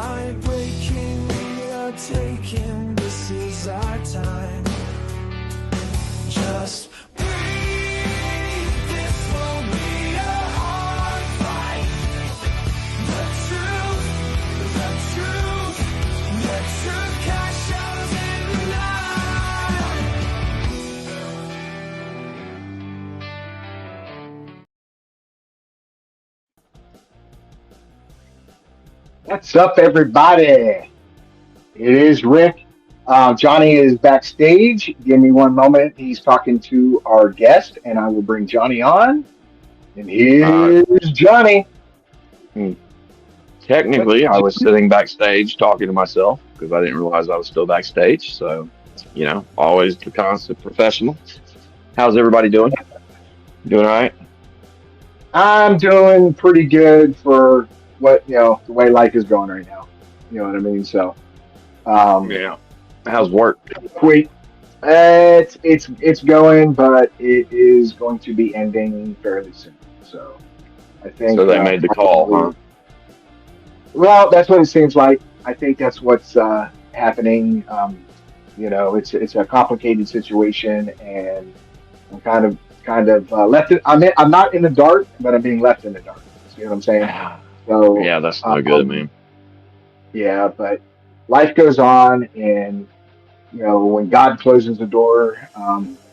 light breaking, we are taking, this is our time. Just breathe, this won't be a hard fight. The truth cash shows in the night. What's up, everybody? It is Rick. Johnny is backstage. Give me one moment. He's talking to our guest, and I will bring Johnny on. And here's Johnny. Technically, I was sitting backstage talking to myself because I didn't realize I was still backstage. So, always the constant professional. How's everybody doing? Doing all right? I'm doing pretty good for what, the way life is going right now. You know what I mean? So, Yeah. How's work? quick. It's going, but it is going to be ending fairly soon. So, I think. So they made the call, huh? Well, that's what it seems like. I think that's what's happening. It's a complicated situation, and I'm kind of left. I'm not in the dark, but I'm being left in the dark. See what I'm saying? So Yeah, that's no good, man. yeah, but life goes on, and when God closes the door,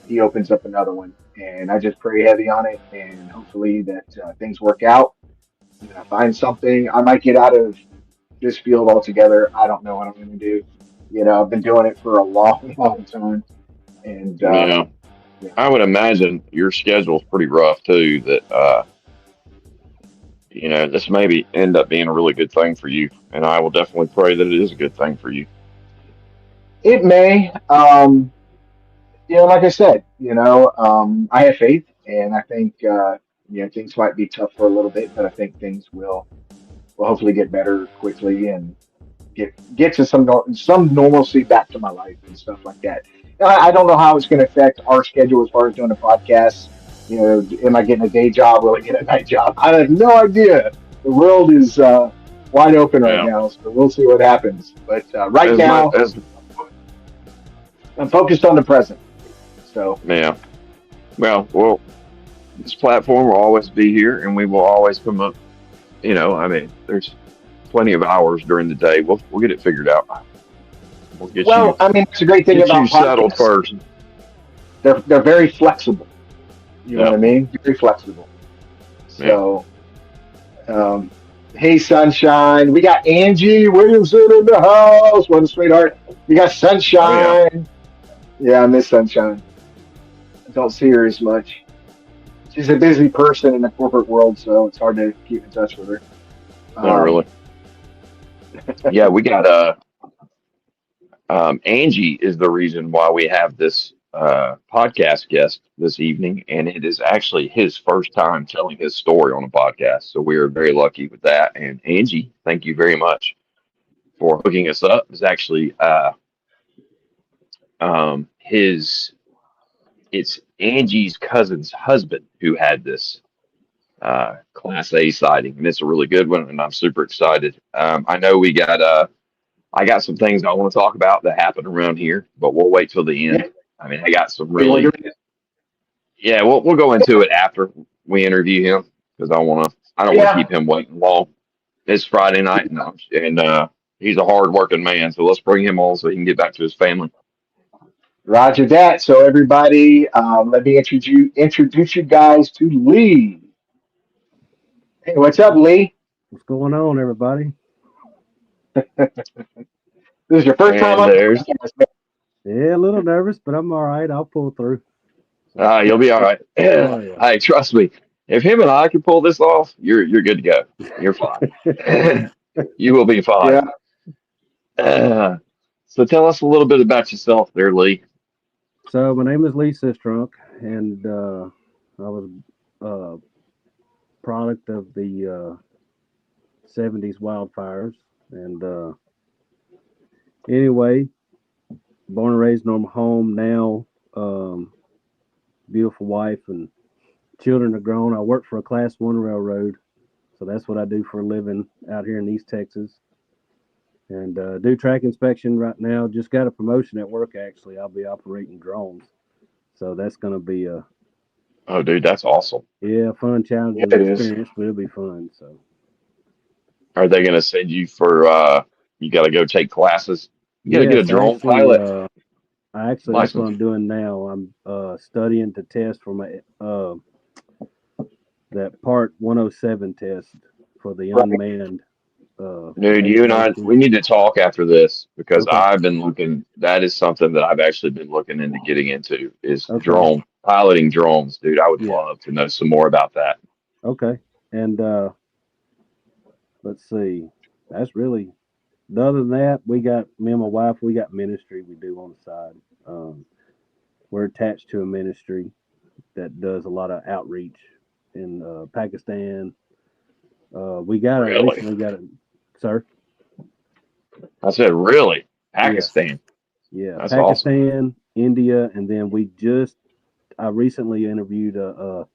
He opens up another one, and I just pray heavy on it, and hopefully that things work out. And I find something. I might get out of this field altogether. I don't know what I'm going to do. I've been doing it for a long, long time, and Yeah. yeah, I would imagine your schedule's pretty rough too. This maybe end up being a really good thing for you, and I will definitely pray that it is a good thing for you. it may. Like I said, I have faith, and I think things might be tough for a little bit, but I think things will hopefully get better quickly and get to some normalcy back to my life and stuff like that. I don't know how it's going to affect our schedule as far as doing a podcast. Am I getting a day job? Will I get a night job? I have no idea. The world is wide open right Yeah. now, so we'll see what happens. But right As now, much as I'm focused on the present. So yeah. Well, this platform will always be here, and we will always come up. There's plenty of hours during the day. We'll get it figured out. We'll well, I mean, it's a great thing get you about settled podcasts. first. They're very flexible. You know what Yeah, I mean? Very flexible. yeah. So, hey, Sunshine. We got Angie Williamson in the house. What a sweetheart. We got Oh yeah. Sunshine. Yeah, I miss Sunshine. I don't see her as much. She's a busy person in the corporate world, so it's hard to keep in touch with her. Not Um, really. Yeah, we got Angie is the reason why we have this podcast guest this evening, and it is actually his first time telling his story on a podcast. So we are very lucky with that. And Angie, thank you very much for hooking us up. It's actually his it's Angie's cousin's husband who had this Class A sighting, and it's a really good one, and I'm super excited. I know I got some things I want to talk about that happened around here, but we'll wait till the yeah, end. I mean, I got some we want really, to do it. yeah, we'll go into it after we interview him because I don't want to Yeah, keep him waiting long. It's Friday night, and he's a hard working man, so let's bring him on so he can get back to his family. Roger that. So, everybody, let me introduce you guys to Lee. Hey, what's up, Lee? What's going on, everybody? This is your first time And on the there's, podcast, man. Yeah, a little nervous, but I'm all right. I'll pull through. So, you'll be all right. oh yeah. Hey, trust me, if him and I can pull this off, you're good to go. You're fine. You will be fine. Yeah. Uh, so tell us a little bit about yourself there, Lee. So my name is Lee Sistrunk, and I was a product of the '70s wildfires. And anyway, born and raised normal home. Now, beautiful wife and children are grown. I work for a Class 1 railroad, so that's what I do for a living out here in East Texas. and do track inspection right now. Just got a promotion at work. Actually, I'll be operating drones, so that's going to be a Oh, dude, that's awesome. fun, Yeah, challenging it is. experience, but it'll be fun. So Are they going to send you for, you got to go take classes? You got to get a yes, drone pilot I actually that's what license. I'm doing now. I'm studying to test for my that Part 107 test for the Right. unmanned Dude, you and I, aviation. we need to talk after this because Okay, I've been looking, that is something that I've actually been looking into getting into is okay, drone, piloting drones. Dude, I would yeah, love to know some more about that. okay. And let's see, that's really. Other than that, we got me and my wife. We got ministry we do on the side. Um, we're attached to a ministry that does a lot of outreach in Pakistan. We got a Really? recently got a sir. I said, really? Yeah, Pakistan. yeah, That's awesome. Pakistan, India, and then I recently interviewed a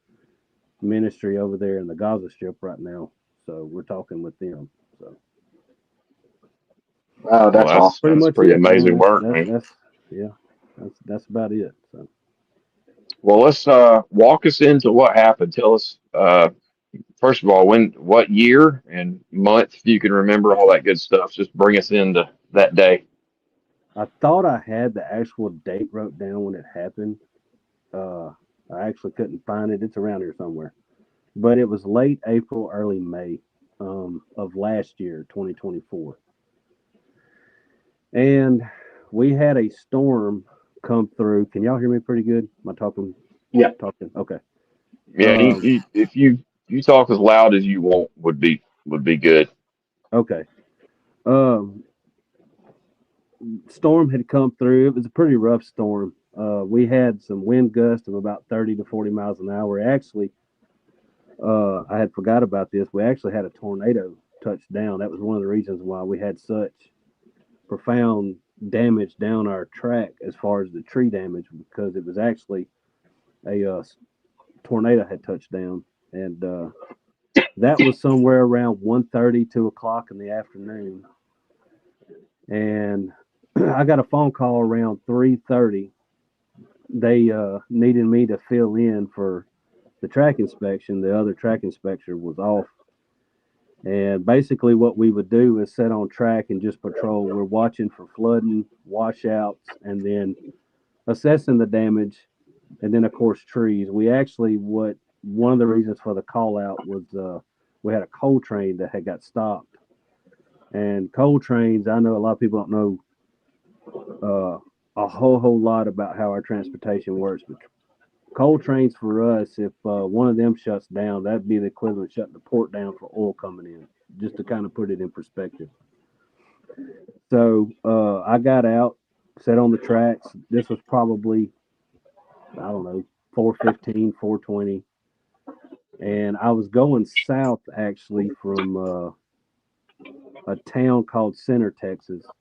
ministry over there in the Gaza Strip right now. So we're talking with them. So Wow, Well, that's awesome. pretty that's much pretty it, man. amazing work, man. That's yeah, that's about it. So Well, let's walk us into what happened. Tell us first of all what year and month, if you can remember all that good stuff. Just bring us into that day. I thought I had the actual date wrote down when it happened. Uh, I actually couldn't find it. It's around here somewhere. But it was late April, early May of last year, 2024. And we had a storm come through. Can y'all hear me pretty good? Am I talking? Yeah. Talking. Okay. Yeah, Um, if you talk as loud as you want would be good. okay. Um, Storm had come through. It was a pretty rough storm. We had some wind gusts of about 30 to 40 miles an hour. Actually, I had forgot about this. We actually had a tornado touch down. That was one of the reasons why we had such profound damage down our track as far as the tree damage, because it was actually a tornado had touched down, and that was somewhere around 1:30, 2 o'clock in the afternoon. And I got a phone call around 3:30. They needed me to fill in for the track inspection. The other track inspector was off. And basically, what we would do is sit on track and just patrol. We're watching for flooding, washouts, and then assessing the damage. And then, of course, trees. We actually, what one of the reasons for the call out was we had a coal train that had got stopped. And coal trains, I know a lot of people don't know a whole lot about how our transportation works, but coal trains for us, if one of them shuts down, that'd be the equivalent of shutting the port down for oil coming in, just to kind of put it in perspective. So I got out, sat on the tracks. This was probably, I don't know, 4:15, 4:20. And I was going south actually from a town called Center, Texas.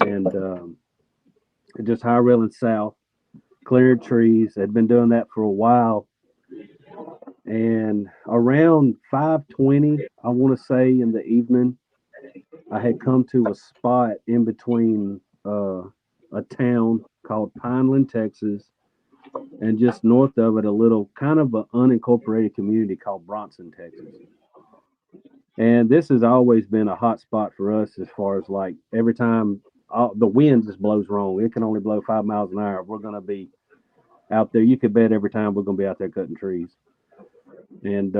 And just high railing south, cleared trees. Had been doing that for a while. And around 5:20, I want to say in the evening, I had come to a spot in between a town called Pineland, Texas, and just north of it, a little kind of an unincorporated community called Bronson, Texas. And this has always been a hot spot for us as far as like every time the wind just blows wrong. It can only blow 5 miles an hour. We're going to be out there. You could bet every time we're going to be out there cutting trees. And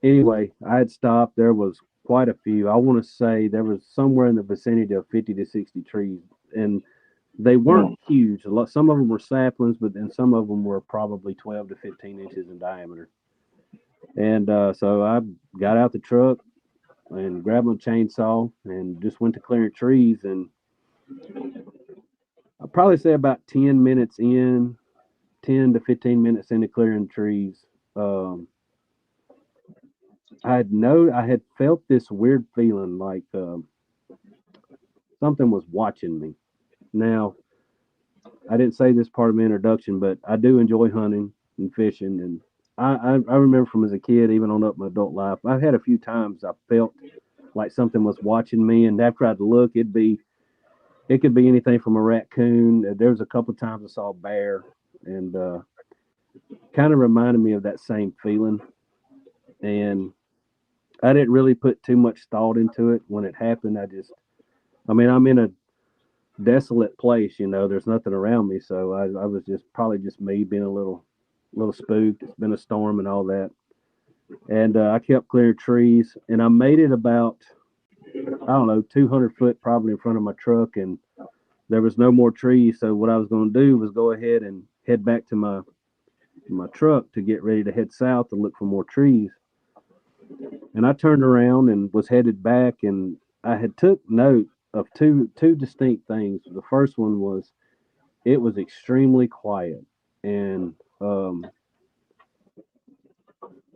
anyway, I had stopped. There was quite a few. I want to say there was somewhere in the vicinity of 50 to 60 trees, and they weren't Mm. huge. Some of them were saplings, but then some of them were probably 12 to 15 inches in diameter. And so I got out the truck and grabbed my chainsaw and just went to clearing trees. And I'd probably say about 10 minutes in, 10 to 15 minutes into clearing trees, um, I had felt this weird feeling like something was watching me. Now, I didn't say this part of my introduction, but I do enjoy hunting and fishing, and I remember from as a kid, even on up my adult life, I've had a few times I felt like something was watching me. And after I'd look, it could be anything from a raccoon. There was a couple of times I saw a bear, and kind of reminded me of that same feeling. And I didn't really put too much thought into it when it happened. I mean, I'm in a desolate place, there's nothing around me. So I was just probably just me being a little spooked. It's been a storm and all that. And I kept clearing trees, and I made it about, I don't know, 200 foot probably in front of my truck, and there was no more trees. So what I was going to do was go ahead and head back to my truck to get ready to head south to look for more trees. And I turned around and was headed back, and I had took note of two distinct things. The first one was it was extremely quiet, and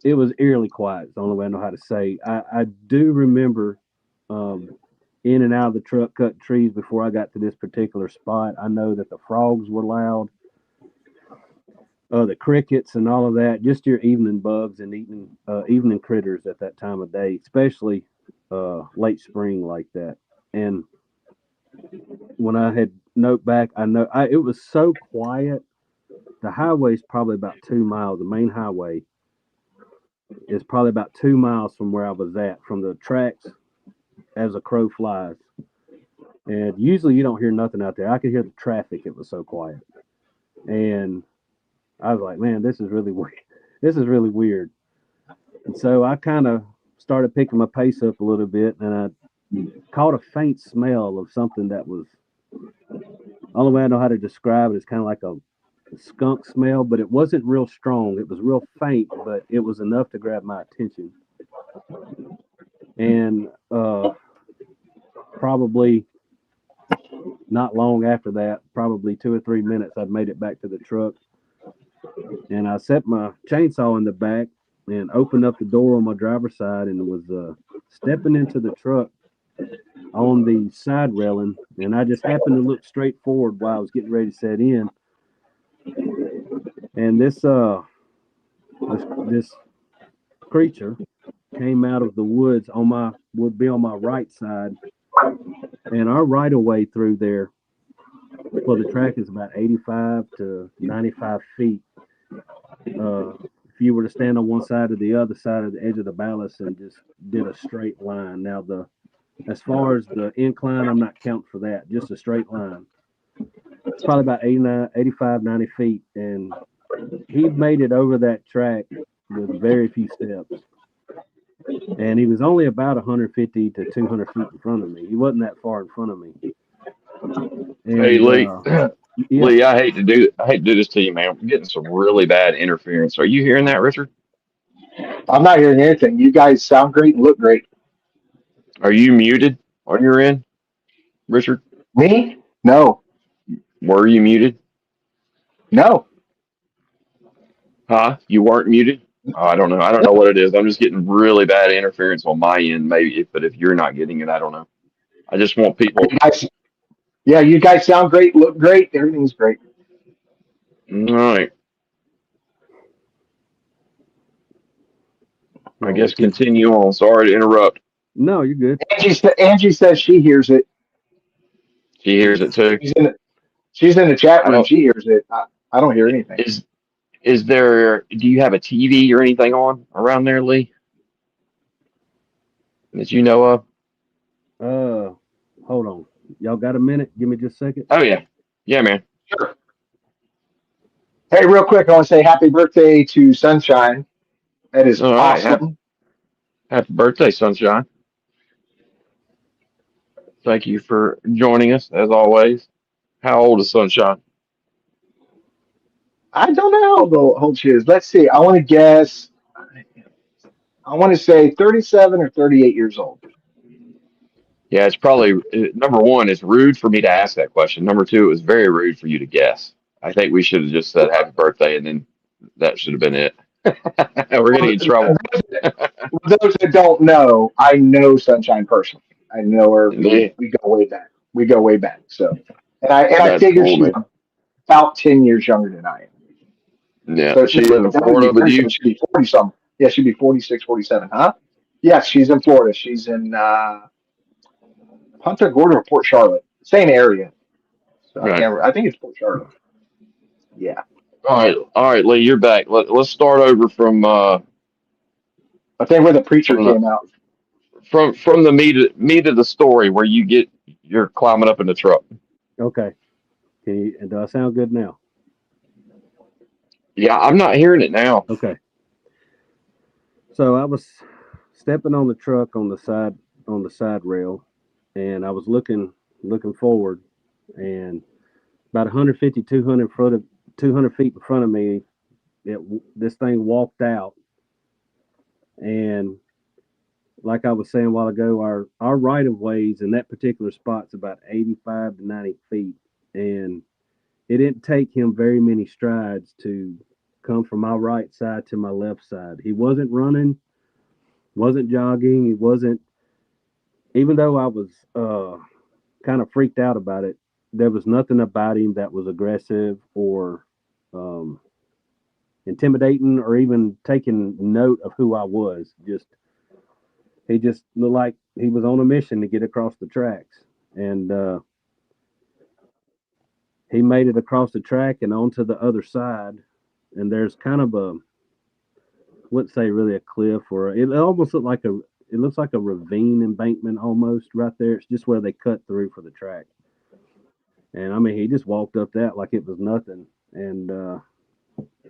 it was eerily quiet. It's the only way I know how to say. I do remember in and out of the truck cutting trees before I got to this particular spot. I know that the frogs were loud, the crickets and all of that, just your evening bugs and evening critters at that time of day, especially late spring like that. And when I had note back, it was so quiet. The highway's probably about 2 miles. The main highway is probably about 2 miles from where I was at, from the tracks as a crow flies. And usually you don't hear nothing out there. I could hear the traffic. It was so quiet. And I was like, man, this is really weird. This is really weird. And so I kind of started picking my pace up a little bit, and I caught a faint smell of something that was, the only way I know how to describe it is kind of like a skunk smell, but it wasn't real strong. It was real faint, but it was enough to grab my attention. And probably not long after that, probably 2 or 3 minutes, I'd made it back to the truck, and I set my chainsaw in the back and opened up the door on my driver's side, and was stepping into the truck on the side railing, and I just happened to look straight forward while I was getting ready to set in. And this creature came out of the woods would be on my right side, and our right of way through there, well, the track is about 85 to 95 feet. If you were to stand on one side or the other side of the edge of the ballast and just did a straight line. Now, as far as the incline, I'm not counting for that, just a straight line. It's probably about 85, 90 feet, and he made it over that track with very few steps. And he was only about 150 to 200 feet in front of me. He wasn't that far in front of me. And, Hey, Lee. Yeah. Lee, I hate to do this to you, man. We're getting some really bad interference. Are you hearing that, Richard? I'm not hearing anything. You guys sound great and look great. Are you muted on your end, Richard? Me? No. Were you muted? No. Huh? You weren't muted? Oh, I don't know. I don't know what it is. I'm just getting really bad interference on my end, maybe. But if you're not getting it, I don't know. I just want people. You guys sound great, look great, everything's great. All right. I guess continue on. Sorry to interrupt. No, you're good. Angie says she hears it. She hears it too. She's in the chat room. She hears it. I don't hear anything. Do you have a TV or anything on around there, Lee? That you know of? Hold on. Y'all got a minute? Give me just a second. Oh, yeah. Yeah, man. Sure. Hey, real quick, I want to say happy birthday to Sunshine. That is awesome. Happy birthday, Sunshine. Thank you for joining us, as always. How old is Sunshine? I don't know how old she is. Let's see. I want to guess. I want to say 37 or 38 years old. Yeah, it's probably, number one, it's rude for me to ask that question. Number two, it was very rude for you to guess. I think we should have just said happy birthday, and then that should have been it. We're going to get in trouble. Those that don't know, I know Sunshine personally. I know her. We go way back. We go way back. So, and I figure cool, she's about 10 years younger than I am. Yeah. So she lives in Florida with you? She'd be 40 something. Yeah, she'd be 46, 47, huh? Yeah, she's in Florida. She's in Punta Gorda or Port Charlotte, same area. So I Right. can't. I think it's Port Charlotte. Yeah, All right, Lee, you're back. Let's start over I think where the preacher from the came out. from the meat of the story where you're climbing up in the truck. Okay. And do I sound good now? Yeah, I'm not hearing it now. Okay. So I was stepping on the truck on the side rail, and I was looking forward, and about 150, 200 feet in front of me, this thing walked out, and like I was saying a while ago, our right of ways in that particular spot's about 85 to 90 feet, and it didn't take him very many strides to come from my right side to my left side. He wasn't running, wasn't jogging, he wasn't. Even though I was kind of freaked out about it, there was nothing about him that was aggressive or um, intimidating or even taking note of who I was. He just looked like he was on a mission to get across the tracks, and he made it across the track and onto the other side. And there's kind of a, wouldn't say really a cliff, or it almost looked like a, it looks like a ravine embankment almost right there. It's just where they cut through for the track. And I mean, he just walked up that like it was nothing, and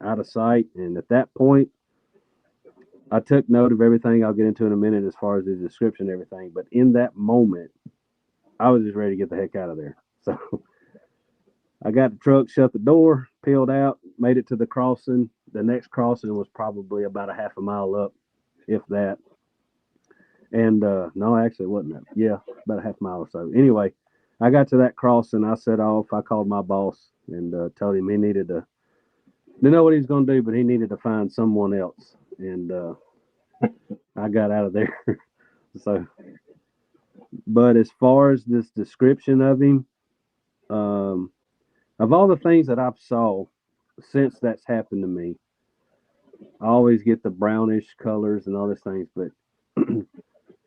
out of sight. And at that point, I took note of everything I'll get into in a minute as far as the description and everything. But in that moment, I was just ready to get the heck out of there. So I got the truck, shut the door, peeled out, made it to the crossing. The next crossing was probably about a half a mile up, if that. And no, actually, it wasn't that. Yeah, about a half mile or so. Anyway, I got to that crossing. I set off. I called my boss and told him he needed to. Didn't know what he was going to do, but he needed to find someone else. And I got out of there. So, but as far as this description of him, um, of all the things that I've saw since that's happened to me, I always get the brownish colors and all these things. But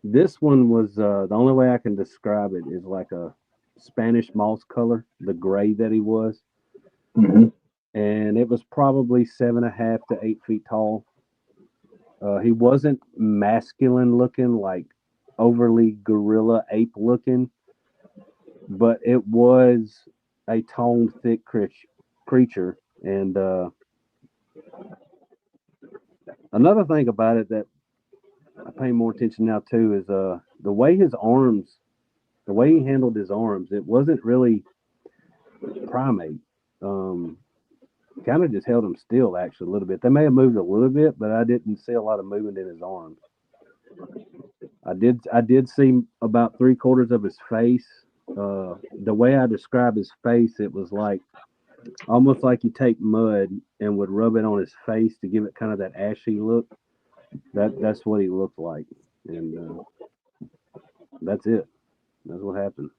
this one was the only way I can describe it is like a Spanish moss color, the gray that he was. Hmm. And it was probably 7.5 to 8 feet tall. He wasn't masculine looking, like overly gorilla ape looking, but it was a toned, thick creature. And another thing about it that I pay more attention now too is the way his arms, the way he handled his arms. It wasn't really primate. Um, Kind of just held him still actually a little bit. They may have moved a little bit, but I didn't see a lot of movement in his arms. I did see about 3/4 of his face. The way I describe his face, it was like almost like you take mud and would rub it on his face to give it kind of that ashy look. That's what he looked like, and that's it. That's what happened.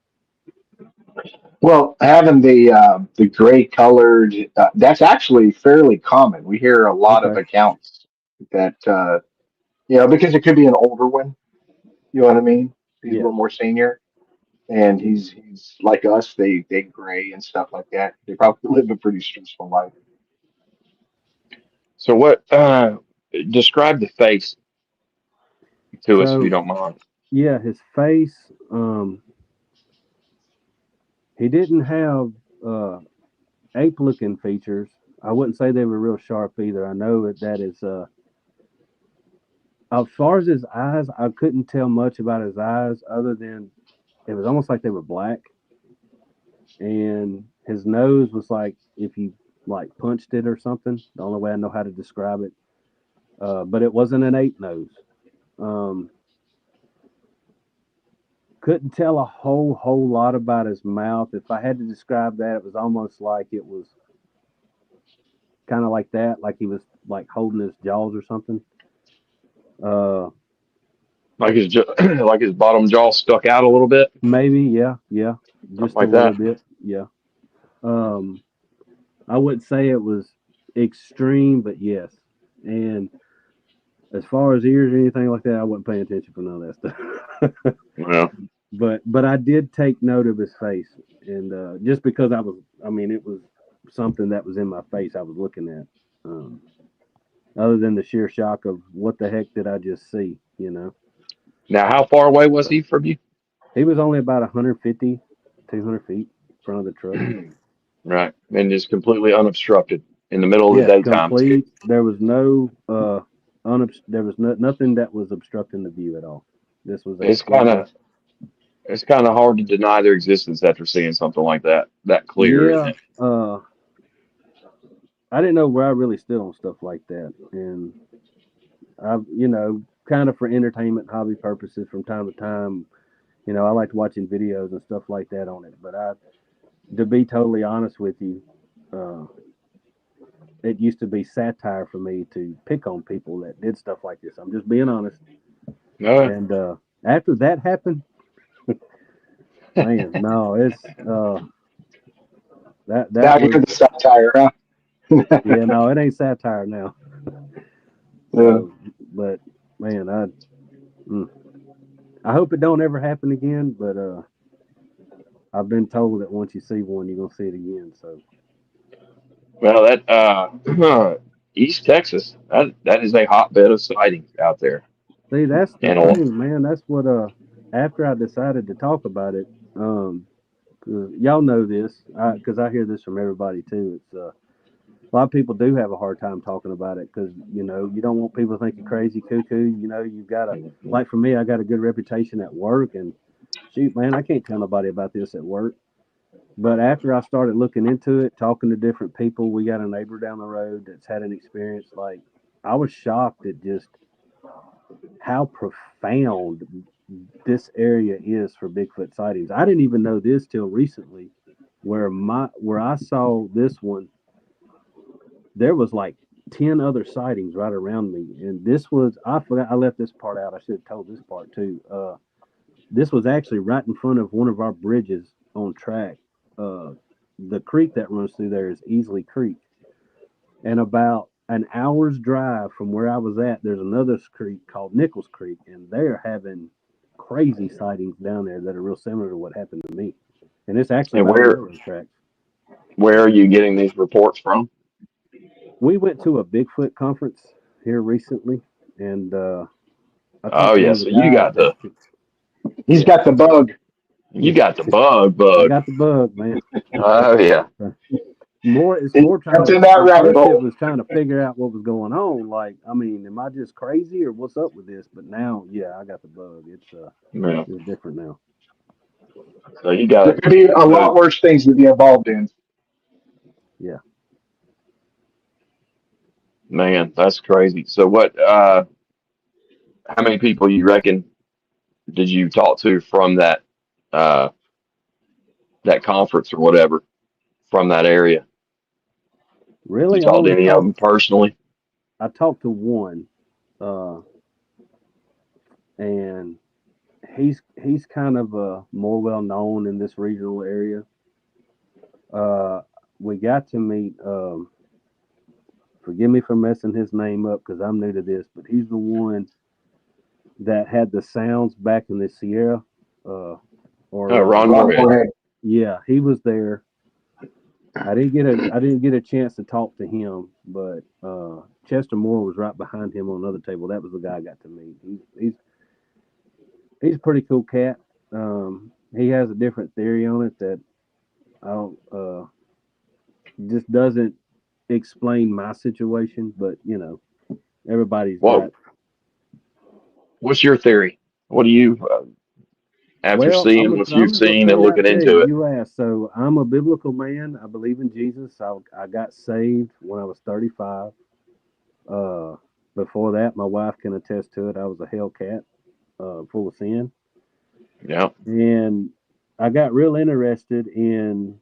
Well, having the gray colored, that's actually fairly common. We hear a lot of Okay. accounts that because it could be an older one. You know what I mean? He's a Yeah. little more senior, and he's like us. They gray and stuff like that. They probably live a pretty stressful life. So what? Describe the face to us if you So don't mind. yeah, his face. He didn't have uh, ape-looking features. I wouldn't say they were real sharp either. I know that is. As far as his eyes, I couldn't tell much about his eyes other than it was almost like they were black, and his nose was like if you like punched it or something. The only way I know how to describe it. But it wasn't an ape nose. Um, couldn't tell a whole lot about his mouth. If I had to describe that, it was almost like it was kind of like that, like he was like holding his jaws or something. Uh, Like like his bottom jaw stuck out a little bit, Maybe, yeah, yeah, something just a like little that. bit, yeah. Um, I wouldn't say it was extreme, but yes. And As far as ears or anything like that, I wasn't paying attention for none of that stuff. Well, But I did take note of his face, and just because I mean, it was something that was in my face I was looking at. Um, Other than the sheer shock of what the heck did I just see, you know. now how far away was he from you? He was only about 150, 200 feet in front of the truck. Right, and just completely unobstructed in the middle of Yeah, the daytime too. complete. There was no there was nothing that was obstructing the view at all. This was a It's kind clear. of it's kind of hard to deny their existence after seeing something like that clear, isn't Yeah, it? I didn't know where I really stood on stuff like that, and kind of for entertainment, hobby purposes, from time to time, I liked watching videos and stuff like that on it. But to be totally honest with you, uh, it used to be satire for me to pick on people that did stuff like this. I'm just being honest. No, And after that happened, man, no, it's that Now you're was the satire, huh? yeah, no, it ain't satire now. Yeah. So, but man, mm, I hope it don't ever happen again. But I've been told that once you see one, you're gonna see it again. So well, that East Texas, that is a hotbed of sightings out there, see, that's the and thing, man. That's what after I decided to talk about it, 'cause y'all know this, because I hear this from everybody too. It's a lot of people do have a hard time talking about it because you don't want people to think you're crazy cuckoo. You've got a like for me, I got a good reputation at work, and shoot, man, I can't tell nobody about this at work. But after I started looking into it, talking to different people, we got a neighbor down the road that's had an experience. Like, I was shocked at just how profound this area is for Bigfoot sightings. I didn't even know this till recently, where I saw this one. There was like 10 other sightings right around me, and this was I forgot I left this part out. I should have told this part too. This was actually right in front of one of our bridges on track. Uh, the creek that runs through there is Easley Creek, and about an hour's drive from where I was at, there's another creek called Nichols Creek, and they're having crazy sightings down there that are real similar to what happened to me. And it's actually and by the where railroad tracks. where are you getting these reports from? We went to a Bigfoot conference here recently, and I Oh talked to yeah, one of the so you guys got that, He's yeah, got the bug. you got the I bug. got the bug, man. Oh yeah, It's He more trying jumped to, in that at rabbit first, it hole. was trying to figure out what was going on. Like, I mean, am I just crazy or what's up with this? But now, yeah, I got the bug. yeah. It's different now. So you There got could be a so lot worse things to be involved in. Yeah. man, that's crazy. So what? How many people you reckon did you talk to from uh that conference or whatever from that area? You Really, talked to any of them personally? I talked to one, uh, and he's kind of more well known in this regional area. Uh, we got to meet. Forgive me for messing his name up because I'm new to this, but he's the one that had the sounds back in the Sierra, uh, Oh, or Ron Ron Moorhead. Moorhead. yeah, he was there. I didn't get a chance to talk to him, but Chester Moore was right behind him on another table. That was the guy I got to meet. He's a pretty cool cat. He has a different theory on it that I don't just doesn't explain my situation, but everybody's Whoa, got. what's your theory? What do you after Well, seeing what I'm you've just gonna seen say and right looking there. into it? You asked, so I'm a biblical man. I believe in Jesus. I got saved when I was 35. Uh, Before that, my wife can attest to it. I was a hellcat, full of sin, Yeah. and I got real interested in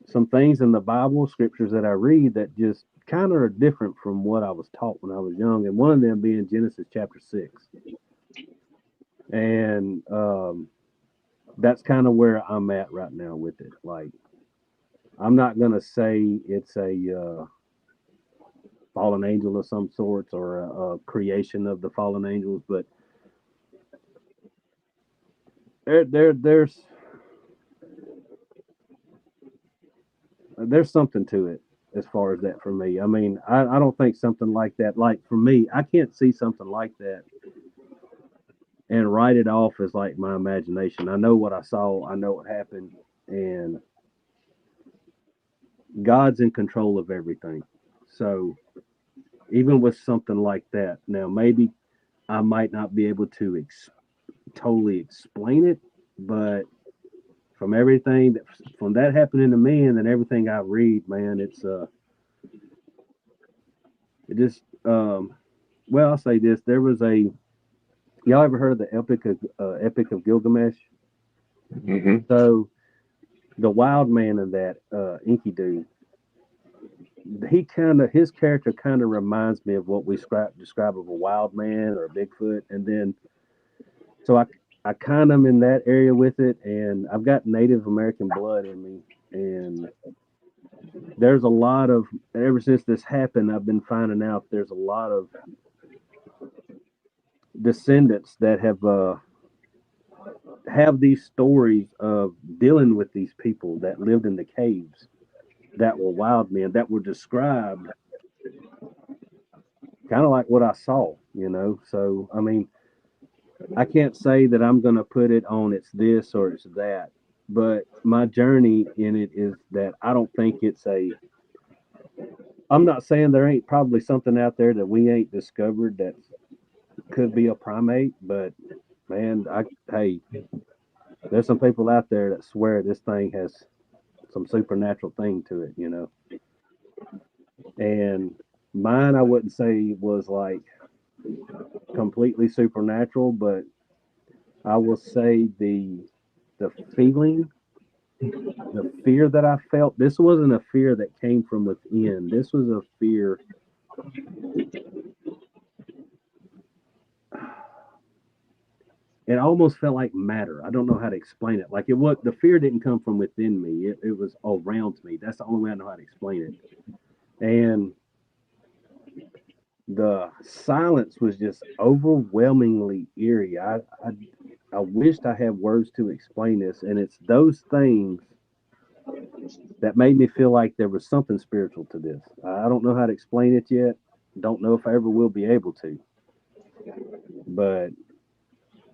some things in the Bible, scriptures that I read that just kind of are different from what I was taught when I was young. And one of them being Genesis chapter 6, and that's kind of where I'm at right now with it. Like, I'm not gonna say it's a fallen angel of some sorts or a creation of the fallen angels. But there's something to it as far as that for me. I mean, I don't think something like that, like for me, I can't see something like that and write it off as like my imagination. I know what I saw, I know what happened, and God's in control of everything. So even with something like that, now maybe I might not be able to totally explain it, but from everything that from that happening to me and then everything I read, man, it just well, I'll say this: there was a y'all ever heard of the Epic of Gilgamesh? Hmm. So the wild man in that Inky dude, he kind of his character kind of reminds me of what we describe of a wild man or a Bigfoot, and then so I kind of am in that area with it, and I've got Native American blood in me, and there's a lot of ever since this happened, I've been finding out there's a lot of descendants that have these stories of dealing with these people that lived in the caves that were wild men that were described kind of like what I saw, you know. So I mean, I can't say that I'm going to put it on it's this or it's that, but my journey in it is that I don't think it's a. I'm not saying there ain't probably something out there that we ain't discovered that could be a primate, but man, hey, there's some people out there that swear this thing has some supernatural thing to it, you know. And mine, I wouldn't say was like completely supernatural, but I will say the feeling, the fear that I felt. This wasn't a fear that came from within. This was a fear. It almost felt like matter. I don't know how to explain it. Like it was the fear didn't come from within me. It was around me. That's the only way I know how to explain it. And the silence was just overwhelmingly eerie. I wished I had words to explain this, and it's those things that made me feel like there was something spiritual to this. I don't know how to explain it yet. Don't know if I ever will be able to, but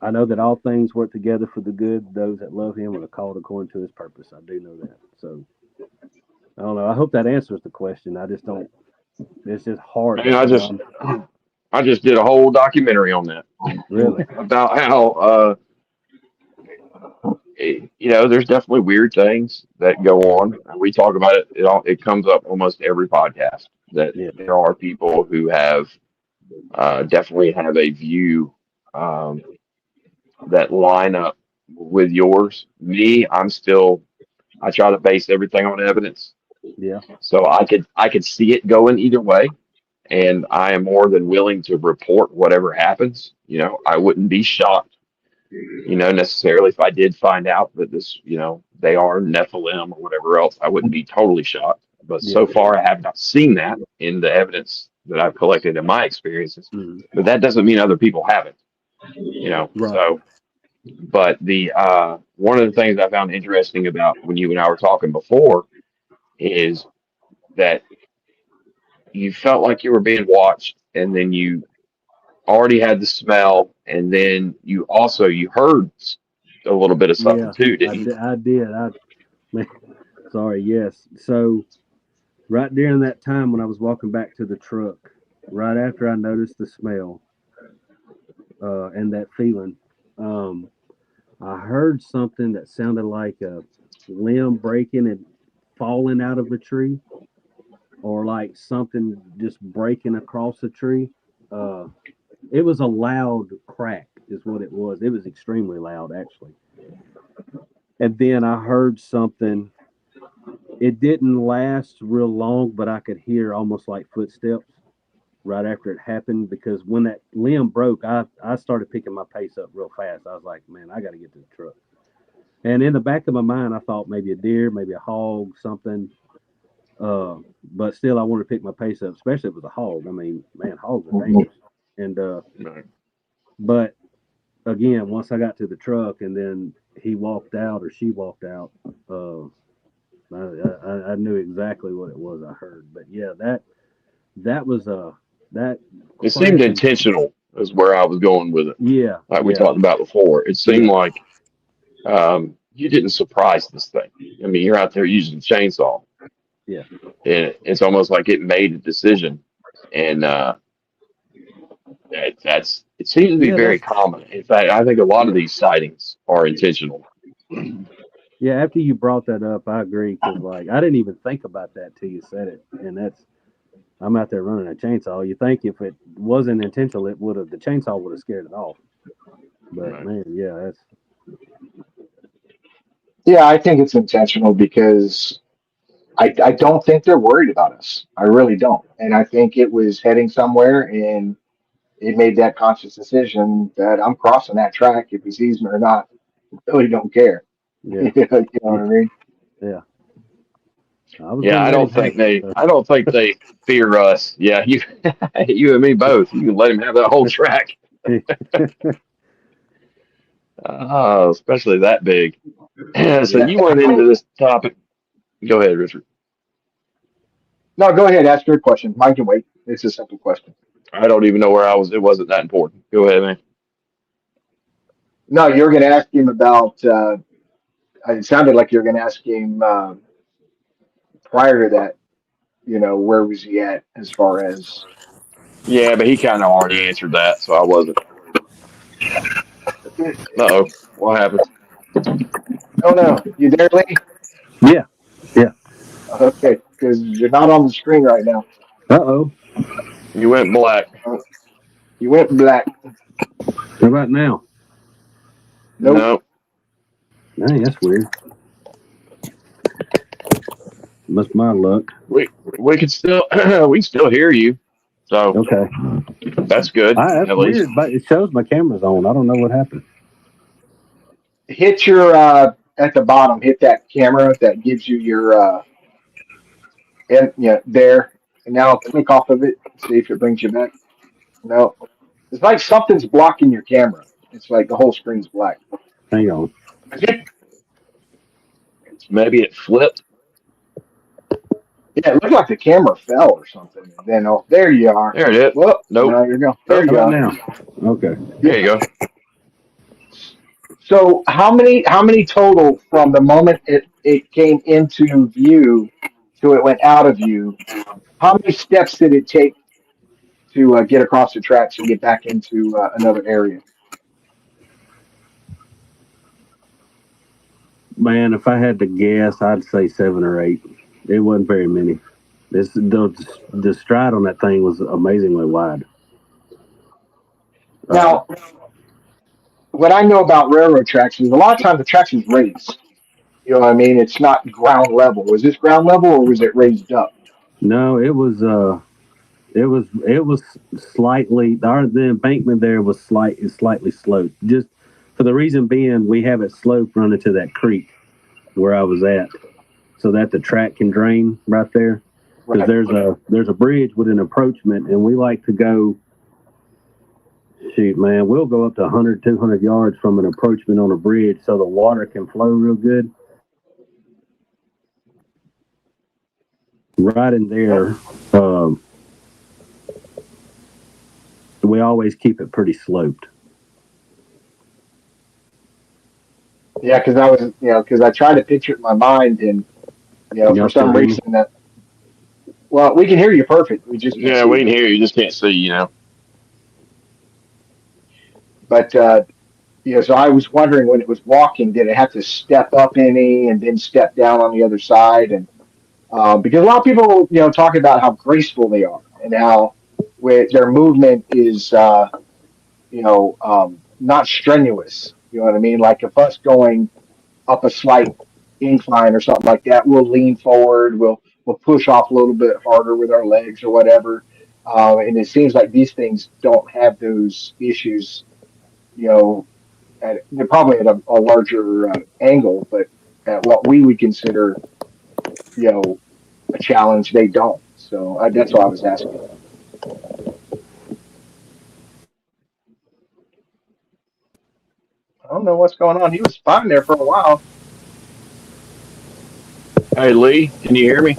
I know that all things work together for the good, those that love Him and are called according to His purpose. I do know that. So I don't know. I hope that answers the question. I just don't. It's just hard Man, because I'm I just did a whole documentary on that really, about how there's definitely weird things that go on. We talk about it. It comes up almost every podcast that yeah, there are people who have definitely have a view um, that line up with yours. Me, I try to base everything on evidence, yeah, so I could see it going either way, and I am more than willing to report whatever happens. I wouldn't be shocked, necessarily if I did find out that they are Nephilim or whatever else. I wouldn't be totally shocked. But yeah, so far, I have not seen that in the evidence that I've collected in my experiences. mm, But that doesn't mean other people haven't, right, So, but the one of the things I found interesting about when you and I were talking before is that you felt like you were being watched, and then you already had the smell, and then you heard a little bit of something yeah. too, didn't you? I did. Man, sorry. Yes. So right during that time when I was walking back to the truck, right after I noticed the smell and that feeling, um, I heard something that sounded like a limb breaking and falling out of a tree, or like something just breaking across a tree. Uh, it was a loud crack, is what it was. It was extremely loud, actually. And then I heard something. It didn't last real long, but I could hear almost like footsteps right after it happened because when that limb broke, I started picking my pace up real fast. I was like, man, I got to get to the truck. And in the back of my mind, I thought maybe a deer, maybe a hog, something. But still, I wanted to pick my pace up, especially if it was a hog. I mean, man, hogs are Mhm. dangerous. And Right. but again, once I got to the truck, and then he walked out or she walked out, I knew exactly what it was I heard. But yeah, that was that It seemed crashing. intentional, is where I was going with it. Yeah, Like we yeah, talked about before, it seemed yeah, like you didn't surprise this thing. I mean, you're out there using a chainsaw, yeah, and it's almost like it made a decision, and that's it seems to be yeah. very common. In fact, I think a lot of these sightings are intentional. Yeah, after you brought that up, I agree because like I didn't even think about that till you said it, and that's I'm out there running a chainsaw. You think if it wasn't intentional, it would have the chainsaw would have scared it off. But Right. man, yeah, that's Yeah, I think it's intentional because I don't think they're worried about us. I really don't. And I think it was heading somewhere and it made that conscious decision that I'm crossing that track if he sees me or not. Really don't care. yeah, You know what I mean? yeah. I was Yeah, gonna let him have it. So, I don't think they fear us. Yeah, you you and me both. You can let him have that whole track. Especially that big. So yeah. you went into this topic. Go ahead, Richard. No, go ahead. Ask your question. Mine can wait. It's a simple question. I don't even know where I was. It wasn't that important. Go ahead, man. No, you're going to ask him about. It sounded like you're going to ask him prior to that. Where was he at as far as? Yeah, but he kind of already answered that, so I wasn't. Uh-oh. What happened? Oh no, you there, Lee? Yeah, yeah. Okay, because you're not on the screen right now. Uh oh. You went black. Uh, you went black. What about now? Nope. No, Dang, that's weird. Must my luck. we can still we can still hear you. So Okay. that's good, That's at least. weird, but it shows my camera's on. I don't know what happened. Hit your at the bottom. Hit that camera that gives you your and yeah there. And now click off of it. See if it brings you back. No, it's like something's blocking your camera. It's like the whole screen's black. Hang on. Maybe it flipped. Yeah, it looked like the camera fell or something. And then, oh, there you are. There it is. Well, Nope. now you go. There Nope. you How about go. now? Okay. There you go. So, how many total from the moment it came into view to it went out of view? How many steps did it take to get across the tracks and get back into another area? Man, if I had to guess, I'd say 7 or 8. It wasn't very many. The stride on that thing was amazingly wide. Uh, Now, what I know about railroad tracks is a lot of times the tracks is raised. You know what I mean? It's not ground level. Was this ground level or was it raised up? no, it was slightly the embankment there was slightly sloped. Just for the reason being, we have it sloped running to that creek where I was at, so that the track can drain right there. Because Right. there's a bridge with an approachment, and we like to go. Shoot, man, we'll go up to 100, 200 yards from an approachment on a bridge, so the water can flow real good. Right in Yep. there, we always keep it pretty sloped. Yeah, because I was, because I tried to picture it in my mind, and Can for y'all still some hear me? reason that, well, we can hear you perfect. We just can't Yeah, see we you. can hear you. You just can't see, But so I was wondering when it was walking, did it have to step up any and then step down on the other side? And because a lot of people, talk about how graceful they are and how with their movement is, not strenuous. You know what I mean? Like if us going up a slight incline or something like that, we'll lean forward, we'll push off a little bit harder with our legs or whatever. And it seems like these things don't have those issues. You know, they're probably at a larger angle, but at what we would consider, you know, a challenge, they don't. So that's why I was asking. I don't know what's going on. He was fine there for a while. Hey, Lee, can you hear me?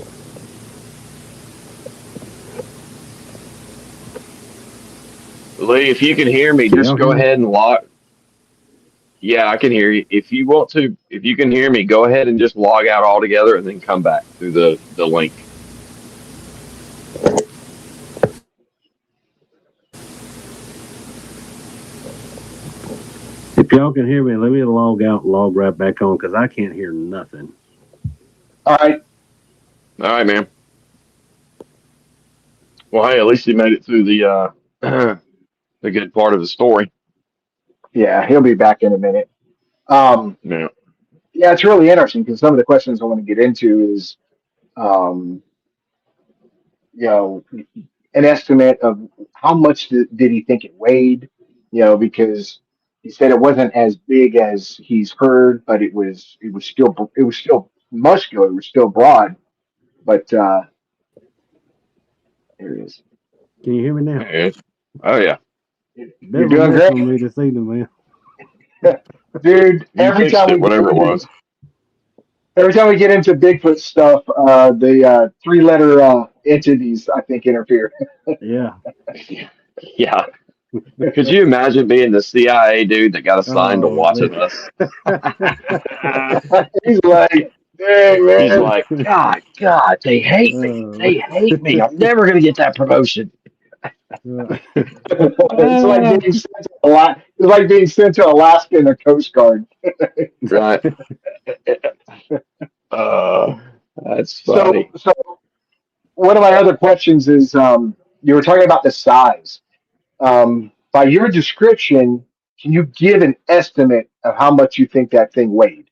Lee, if you can hear me, Can just y'all hear go me? ahead and log. Yeah, I can hear you. If you want to, if you can hear me, go ahead and just log out altogether and then come back through the link. If y'all can hear me, let me log out and log right back on because I can't hear nothing. All right. All right, man. Well, hey, at least you made it through the the good part of the story. Yeah, he'll be back in a minute. Um, Yeah. yeah, it's really interesting because some of the questions I want to get into is, um, you know, an estimate of how much did he think it weighed? Because he said it wasn't as big as he's heard, but it was still muscular, it was still broad. But there it is. Can you hear me now? Hey, oh yeah. You're Never doing mess great, with me this evening, man. dude. You fixed it, whatever it was. Every time we get into Bigfoot stuff, the three-letter entities I think interfere. Yeah. Yeah. Could you imagine being the CIA dude that got assigned to Oh man. watching us? He's like, dang He's man. like, God, they hate me. Oh, They hate me. I'm never gonna get that promotion. man. It's like Ah. being sent to It's like being sent to Alaska in the Coast Guard. Right. Uh, that's So, funny. so one of my other questions is, you were talking about the size. By your description, can you give an estimate of how much you think that thing weighed?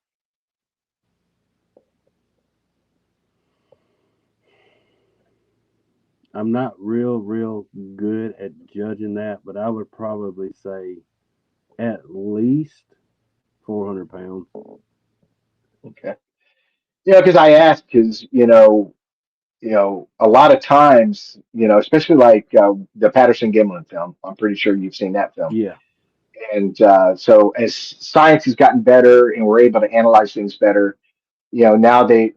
I'm not real good at judging that, but I would probably say at least 400 pounds. Okay. Because I asked because a lot of times, especially like the Patterson Gimlin film. I'm pretty sure you've seen that film. Yeah. And so as science has gotten better and we're able to analyze things better, now they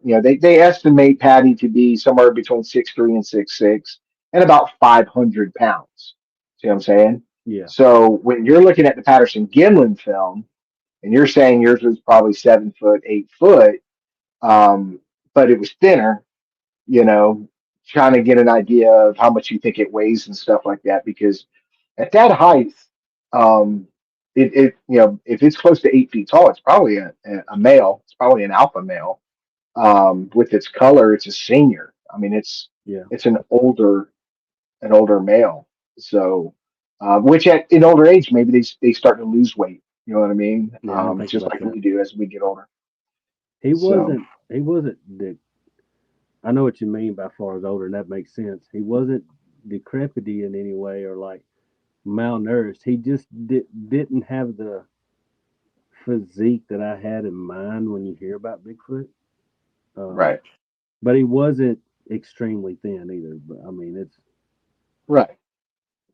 estimate Patty to be somewhere between 6'3" and 6'6" and about 500 pounds. See what I'm saying? Yeah. So when you're looking at the Patterson Gimlin film and you're saying yours was probably 7 foot, 8 foot, um, but it was thinner, you know, trying to get an idea of how much you think it weighs and stuff like that. Because at that height, um, if it's close to 8 feet tall, it's probably a male. It's probably an alpha male. With its color, it's a senior. I mean, Yeah. it's an older male. So, which at in older age, maybe they start to lose weight. You know what I mean? Yeah. I didn't think Just about like that. we do as we get older. He So, wasn't. He wasn't. I know what you mean by far as older, and that makes sense. He wasn't decrepit in any way or like malnourished. He just didn't have the physique that I had in mind when you hear about Bigfoot. Um, right, but he wasn't extremely thin either. But I mean, it's. right.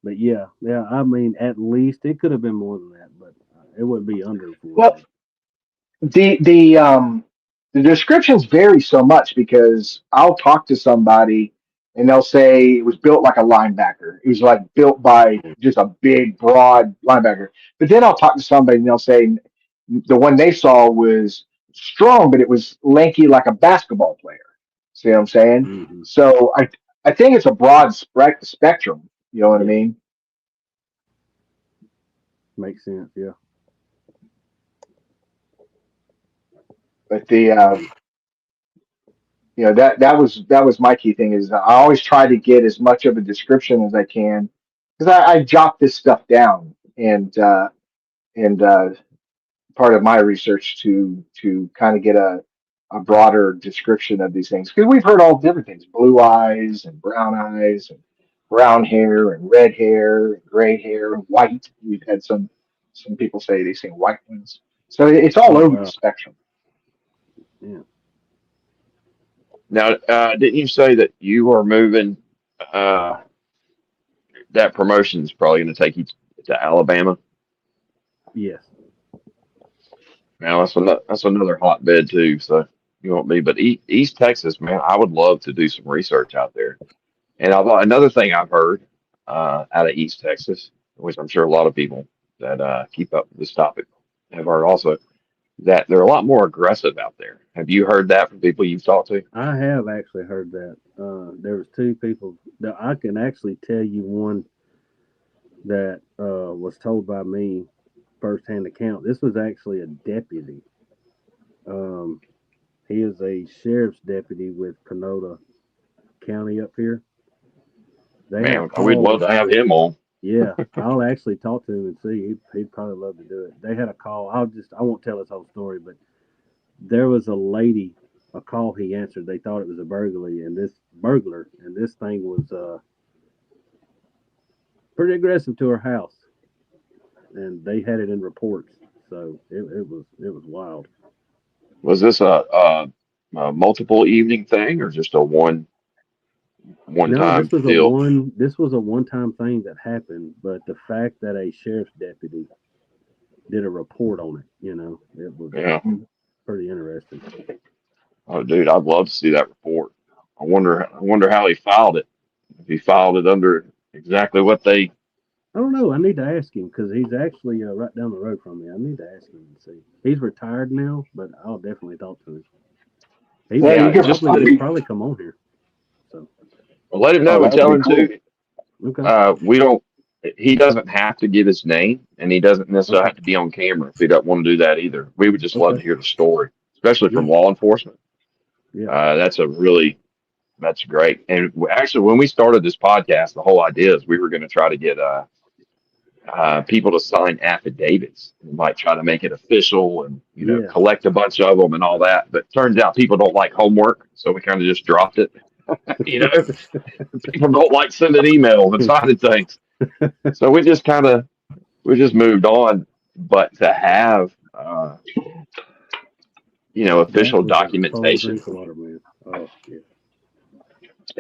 But yeah. I mean, at least it could have been more than that, but it wouldn't be under Well, 400. the descriptions vary so much because I'll talk to somebody and they'll say it was built like a linebacker. It was like built by just a big, broad linebacker. But then I'll talk to somebody and they'll say the one they saw was strong, but it was lanky like a basketball player. See what I'm saying? Mm-hmm. So I think it's a broad spectrum. You know what I Yeah, mean? makes sense. Yeah, But that was my key thing is I always try to get as much of a description as I can because I jot this stuff down and part of my research to kind of get a broader description of these things because we've heard all different things: blue eyes and brown hair and red hair and gray hair and white. We've had some people say they've seen white ones, so it's all oh over the wow. spectrum. Yeah. Now, didn't you say that you are moving? Uh, that promotion is probably going to take you to Alabama. Yes. Now that's another hotbed too. So you won't be, but East Texas, man, I would love to do some research out there. And another thing I've heard out of East Texas, which I'm sure a lot of people that keep up with this topic have heard also, that they're a lot more aggressive out there. Have you heard that from people you've talked to? I have actually heard that. There was two people that I can actually tell you one that was told by me firsthand account. This was actually a deputy. Um, he is a sheriff's deputy with Pinota County up here. They had a Man, we'd love call. to have him on. Yeah, I'll actually talk to him and see. He'd probably love to do it. They had a call. I won't tell his whole story, but there was a lady, a call he answered. They thought it was a burglar, and this thing was pretty aggressive to her house, and they had it in reports. So it was wild. Was this a multiple evening thing or just a one No, time deal? this was a one time thing that happened, but the fact that a sheriff's deputy did a report on it, it was Yeah. pretty interesting. Oh, dude, I'd love to see that report. I wonder how he filed it. If he filed it under exactly what they. I don't know. I need to ask him because he's actually right down the road from me. I need to ask him and see. He's retired now, but I'll definitely talk to him. He Yeah, Yeah, you would could just probably come on here. So let him oh, know and that would tell be him cool. too. okay, We don't. He doesn't have to give his name, and he doesn't necessarily okay, have to be on camera if he doesn't want to do that either. We would just love okay, to hear the story, especially yeah, from law enforcement. yeah, That's great. And actually, when we started this podcast, the whole idea is we were going to try to get people to sign affidavits and like try to make it official and yeah. collect a bunch of them and all that. But turns out people don't like homework, so we kind of just dropped it. you know, People don't like sending emails and signing things, so we just moved on. But to have That official was a cold documentation. drink of water, man. Oh yeah,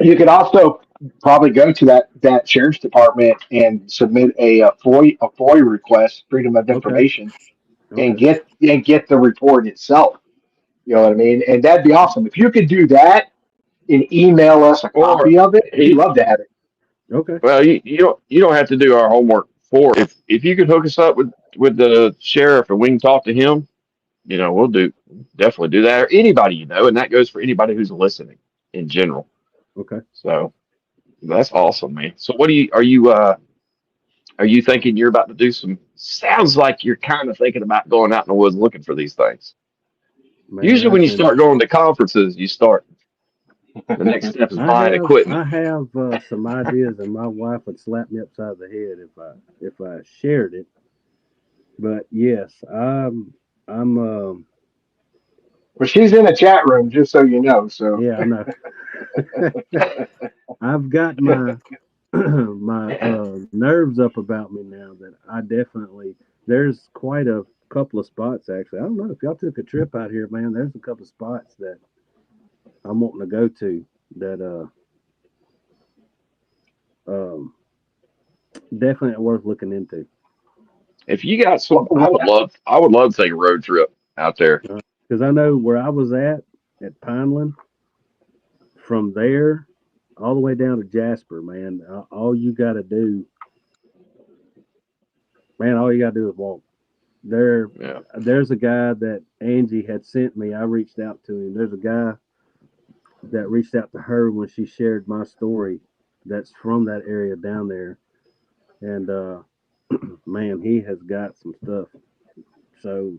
You could also probably go to that sheriff's department and submit a FOIA request, Freedom of okay, Information, and okay. get the report itself. You know what I mean? And that'd be awesome if you could do that and email us a Or copy of it. We'd he love to have it. Okay. Well, you don't have to do our homework for if you could hook us up with the sheriff and we can talk to him, we'll definitely do that or anybody and that goes for anybody who's listening in general. Okay. So that's awesome, man. So what are you thinking you're about to do some? Sounds like you're kind of thinking about going out in the woods looking for these things. Man, Usually I've when you been. start going to conferences, you start the next step is buying I equipment. have some ideas, and my wife would slap me upside the head if I shared it. But yes, I'm But she's in the chat room, just so you know. So yeah, I know. I've got my my nerves up about me now that I definitely there's quite a couple of spots actually. I don't know if y'all took a trip out here, man. There's a couple of spots that I'm wanting to go to that um definitely worth looking into. If you got some, I would love to take a road trip out there. Because I know where I was at Pineland, from there all the way down to Jasper, man. All you got to do, man, all you got to do is walk. There, Yeah. there's a guy that Angie had sent me. I reached out to him. There's a guy that reached out to her when she shared my story. That's from that area down there, and man, he has got some stuff. So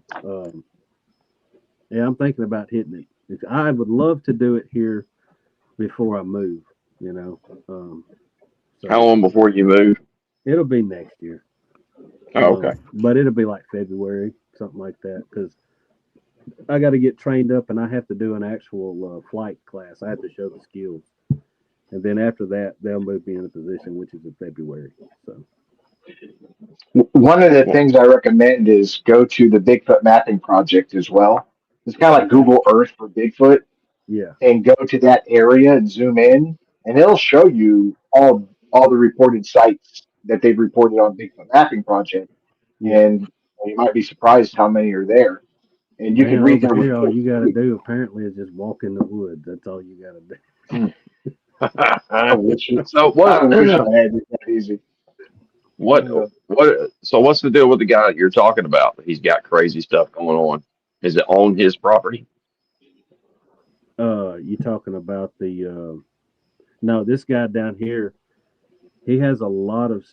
yeah, I'm thinking about hitting it. I would love to do it here before I move. You know, How so long before you move? it'll be next year. Oh, okay. But it'll be like February, something like that, because I got to get trained up and I have to do an actual flight class. I have to show the skills, and then after that, they'll move me in a position, which is in February. So one of the Well, things I recommend is go to the Bigfoot Mapping Project as well. It's kind of like okay, Google Earth for Bigfoot. Yeah. and go to that area and zoom in, and it'll show you all the reported sites that they've reported on Bigfoot Mapping Project, Yeah. and you might be surprised how many are there. And you can Man, read over their here, all report. you got to do apparently is just walk in the woods. That's all you got to do. I wish it, So I what? wish I had it that easy. What? Uh, What? So what's the deal with the guy that you're talking about? He's got crazy stuff going on. Is it on his property? You talking about the? No, this guy down here. He has a lot of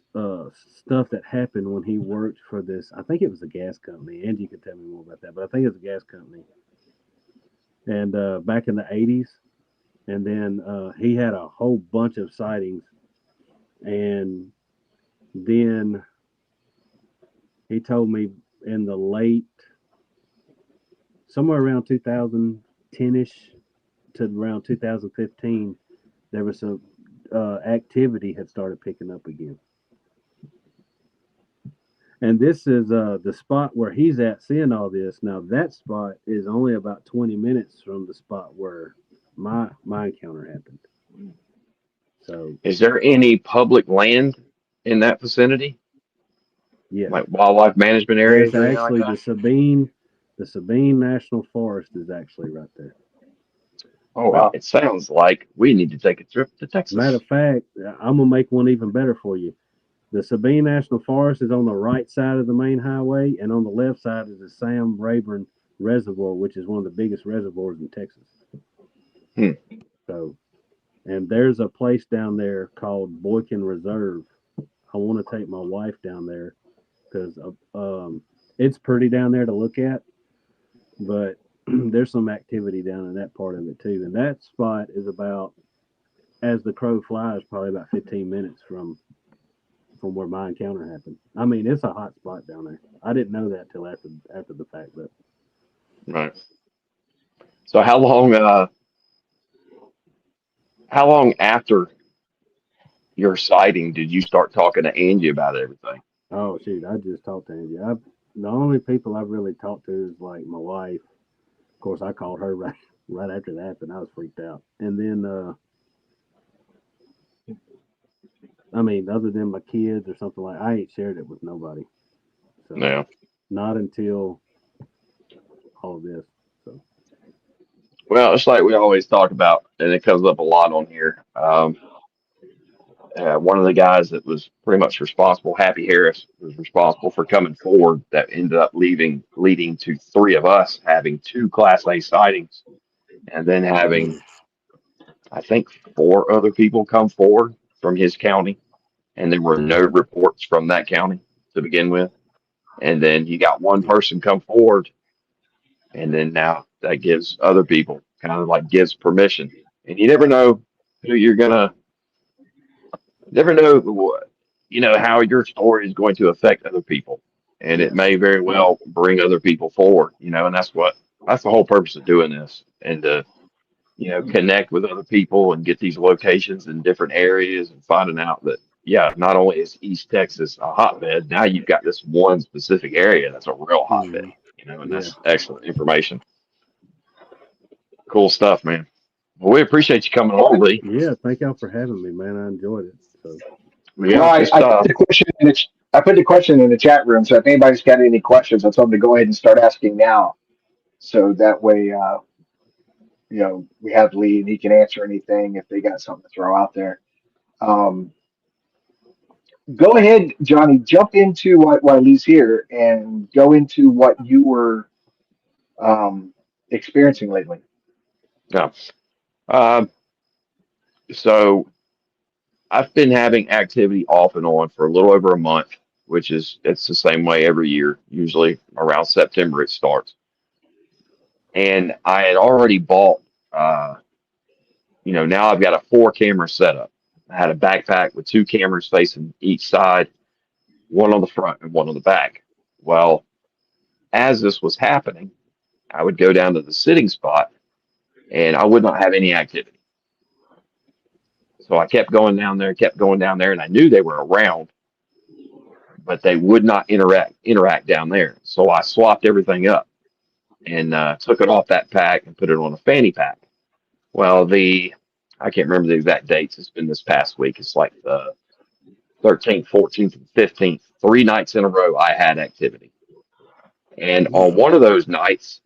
stuff that happened when he worked for this. I think it was a gas company. Angie could tell me more about that, but I think it was a gas company. And back in the '80s, and then he had a whole bunch of sightings, and then he told me in the late, somewhere around 2010ish to around 2015, there was some activity had started picking up again. And this is the spot where he's at seeing all this. Now that spot is only about 20 minutes from the spot where my encounter happened. So Is there any public land in that vicinity, yes, like wildlife management there's areas or anything like actually that? The Sabine National Forest is actually right there. oh Well, wow. it sounds like we need to take a trip to Matter Texas. of fact, I'm gonna make one even better for you. The Sabine National Forest is on the right side of the main highway, and on the left side is the Sam Rayburn Reservoir, which is one of the biggest reservoirs in Texas. Hmm. So, and there's a place down there called Boykin Reserve. I want to take my wife down there because it's pretty down there to look at, but there's some activity down in that part of it too. And that spot is about, as the crow flies, probably about 15 minutes from where my encounter happened. I mean, it's a hot spot down there. I didn't know that till after the fact, but Right. So how long after your sighting did you start talking to Angie about everything? oh shoot, I just talked to Angie. The only people I've really talked to is like my wife. Of course, I called her right after that, and I was freaked out. And then, I mean, other than my kids or something like, I ain't shared it with nobody. So Yeah. not until all of this. So Well, it's like we always talk about, and it comes up a lot on here. One of the guys that was pretty much responsible, Happy Harris, was responsible for coming forward. That ended up leading to three of us having two Class A sightings, and then having, I think, four other people come forward from his county, and there were no reports from that county to begin with. And then you got one person come forward, and then now that gives other people kind of like gives permission. And you never know who you're gonna, never know how your story is going to affect other people, and it yeah, may very well bring other people forward. And that's the whole purpose of doing this, and to connect with other people and get these locations in different areas and finding out that, yeah, not only is East Texas a hotbed, now you've got this one specific area that's a real hotbed, hmm and yeah, that's excellent information. Cool stuff, man. Well, we appreciate you coming on, Lee. yeah. Thank y'all for having me, man. I enjoyed it. So Well, Yeah, just I put the question in the chat room, so if anybody's got any questions, I told them to go ahead and start asking now, so that way, we have Lee and he can answer anything if they got something to throw out there. Um, Go ahead, Johnny. Jump into what while Lee's here, and go into what you were um, experiencing lately. yeah. Um, so I've been having activity off and on for a little over a month, which is it's the same way every year. Usually around September it starts. And I had already bought, uh, now I've got a four camera setup. I had a backpack with two cameras facing each side, one on the front and one on the back. Well, as this was happening, I would go down to the sitting spot and I would not have any activity. So I kept going down there, and I knew they were around, but they would not interact down there. So I swapped everything up and took it off that pack and put it on a fanny pack. Well, I can't remember the exact dates. It's been this past week. It's like the 13th, 14th, and 15th. 3 nights in a row, I had activity. And on one of those nights,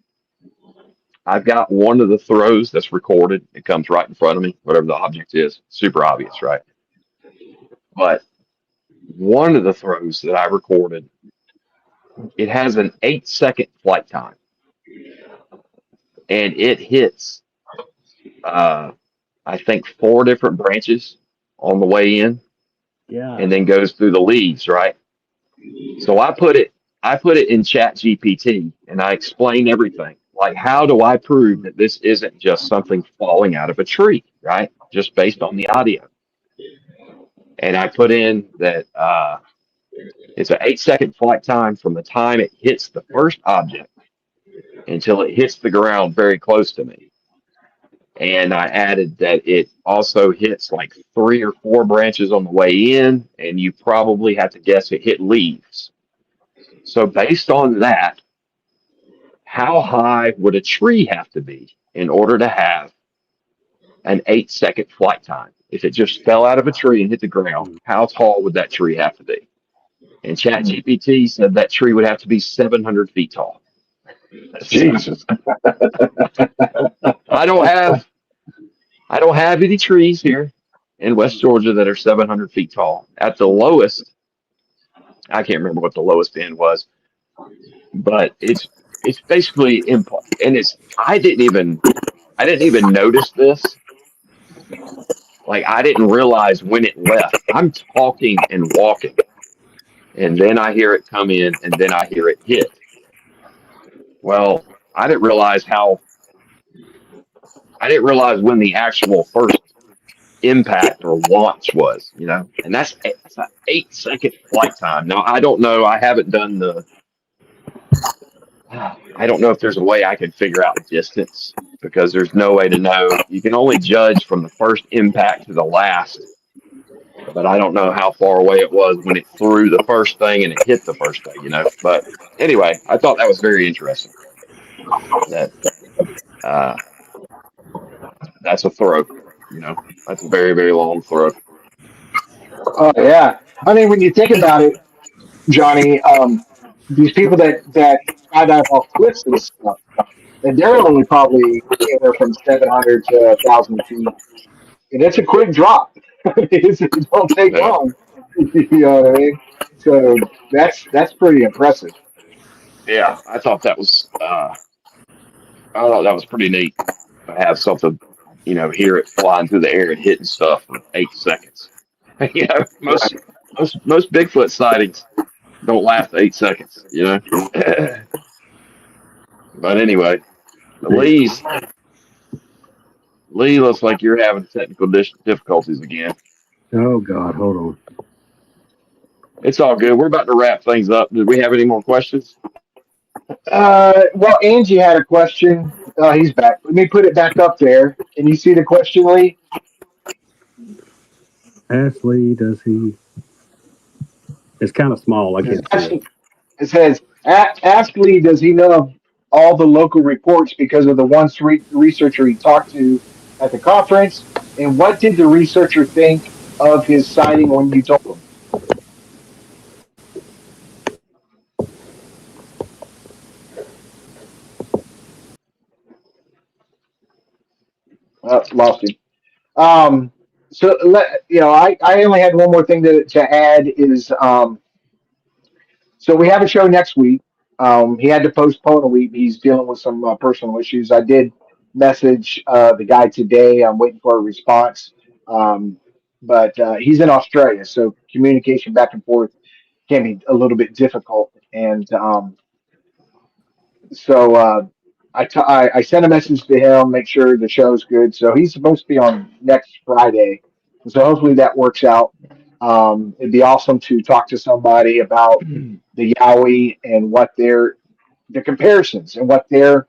I've got one of the throws that's recorded. It comes right in front of me, whatever the object is. Super obvious, right? But one of the throws that I recorded, it has an 8-second flight time, and it hits, uh, I think, 4 different branches on the way in, Yeah. and then goes through the leaves, right? So I put it in Chat GPT, and I explain everything. Like, how do I prove that this isn't just something falling out of a tree, right? Just based on the audio. And I put in that it's an 8-second flight time from the time it hits the first object until it hits the ground very close to me. And I added that it also hits like 3 or 4 branches on the way in, and you probably have to guess it hit leaves. So based on that, how high would a tree have to be in order to have an 8-second flight time? If it just fell out of a tree and hit the ground, how tall would that tree have to be? And ChatGPT said that tree would have to be 700 feet tall. Jesus. I don't have I don't have any trees here in West Georgia that are 700 feet tall. At the lowest, I can't remember what the lowest end was, but it's basically and it's I didn't even notice this. Like, I didn't realize when it left. I'm talking and walking, and then I hear it come in, and then I hear it hit. Well, I didn't realize when the actual first impact or launch was, and that's an 8-second flight time. Now, I don't know. I don't know if there's a way I can figure out distance, because there's no way to know. You can only judge from the first impact to the last, but I don't know how far away it was when it threw the first thing and it hit the first thing. But anyway, I thought that was very interesting. That uh, that's a throw. That's a very, very long throw. Oh yeah. I mean, when you think about it, Johnny, these people that skydive off cliffs and stuff, and they're only probably anywhere from 700 to 1,000 feet, and it's a quick drop. It don't take Yeah, long. You know what I mean? So that's pretty impressive. yeah. I thought that was pretty neat to have something, hear it flying through the air and hitting stuff for 8 seconds. Most Bigfoot sightings don't last 8 seconds. But anyway, Lee's Lee looks like you're having technical difficulties again. Oh God, hold on. It's all good. We're about to wrap things up. Did we have any more questions? Well, Angie had a question. He's back. Let me put it back up there. Can you see the question, Lee? Ashley, does he? It's kind of small. I It can't see it. says, ask Lee, does he know of all the local reports because of the one researcher he talked to at the conference? And what did the researcher think of his sighting when you told him? Lost him. So I only had one more thing to add is so we have a show next week. He had to postpone a week. He's dealing with some personal issues. I did message the guy today. I'm waiting for a response. Um, but he's in Australia, so communication back and forth can be a little bit difficult. And so I sent a message to him, make sure the show's good. So he's supposed to be on next Friday. So hopefully that works out. It'd be awesome to talk to somebody about the Yowie and what the comparisons and what they're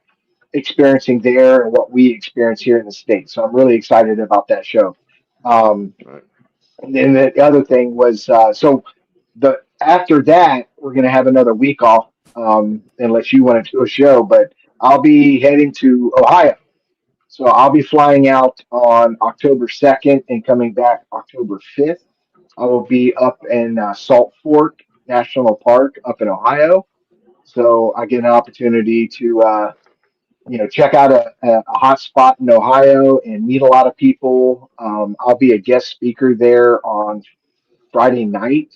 experiencing there and what we experience here in the States. So I'm really excited about that show. Um, Right. and then the other thing was so the after that we're going to have another week off unless you want to do a show, but I'll be heading to Ohio So I'll be flying out on October 2nd and coming back October 5th. I will be up in Salt Fork National Park up in Ohio. So I get an opportunity to check out a hot spot in Ohio and meet a lot of people. I'll be a guest speaker there on Friday night.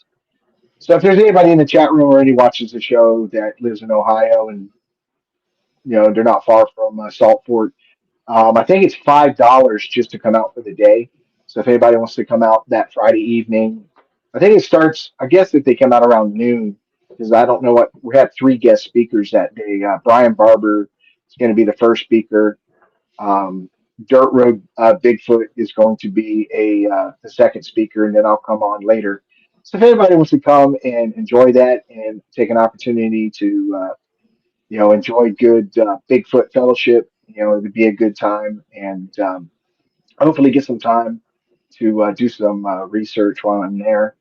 So if there's anybody in the chat room or any watches the show that lives in Ohio and they're not far from Salt Fork, I think it's $5 just to come out for the day. So if anybody wants to come out that Friday evening, I think it starts. I guess if they come out around noon, because I don't know what we had three guest speakers that day. Brian Barber is going to be the first speaker. Dirt Road Bigfoot is going to be the second speaker, and then I'll come on later. So if anybody wants to come and enjoy that and take an opportunity to enjoy good Bigfoot fellowship, it would be a good time, and hopefully get some time to do some research while I'm there.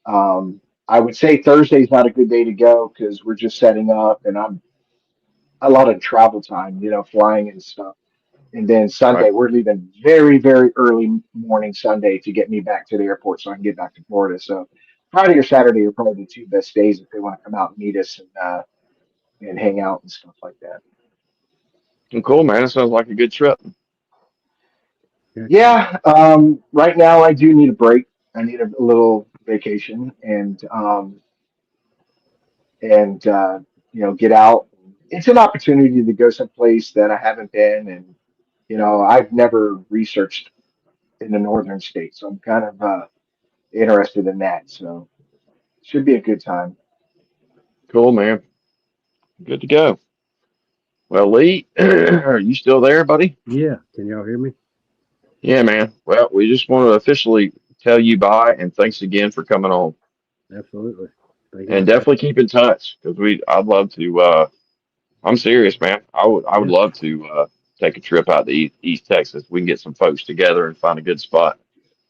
I would say Thursday's not a good day to go because we're just setting up, and I'm a lot of travel time, flying and stuff. And then Right. Sunday, we're leaving very, very early morning Sunday to get me back to the airport so I can get back to Florida. So Friday or Saturday are probably the two best days if they want to come out and meet us and hang out and stuff like that. Well, cool, man. It sounds like a good trip. Heck yeah. Yeah, right now I do need a break. I need a little vacation and get out. It's an opportunity to go someplace that I haven't been, and I've never researched in the northern states, so I'm kind of interested in that. So should be a good time. Cool, man. Good to go. Well, Lee, are you still there, buddy? Yeah. Can y'all hear me? Yeah, man. Well, we just want to officially tell you bye and thanks again for coming on. Absolutely. Thank you And for having definitely keep in touch because I'd love to. I'm serious, man. I me. would love to take a trip out to East Texas. We can get some folks together and find a good spot.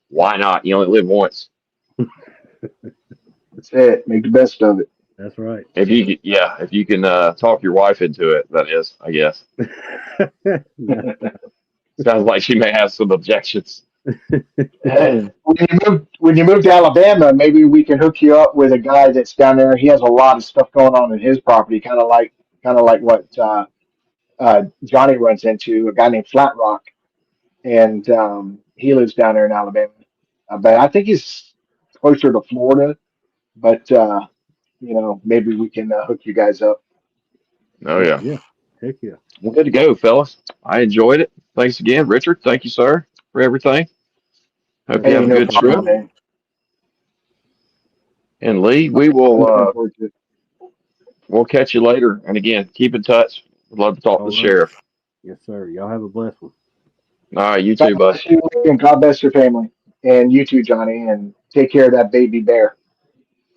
Why not? You only live once. That's it. Make the best of it. That's right. If you can talk your wife into it, that is, I guess. No. Sounds like she may have some objections. When you move to Alabama, maybe we can hook you up with a guy that's down there. He has a lot of stuff going on in his property, kind of like what Johnny runs into. A guy named Flat Rock, and he lives down there in Alabama. But I think he's closer to Florida. But maybe we can hook you guys up. Oh Heck yeah. yeah. Heck yeah. Well, good to go, fellas. I enjoyed it. Thanks again, Richard. Thank you, sir, for everything. Hope you Hey, have a no good problem, trip. man. And Lee, I'm looking forward to it. we'll catch you later. And again, keep in touch. Would love to talk to All the right. sheriff. Yes, sir. Y'all have a blessed one. All right, you God too, bud. bless you, and God bless your family, and you too, Johnny. And take care of that baby bear.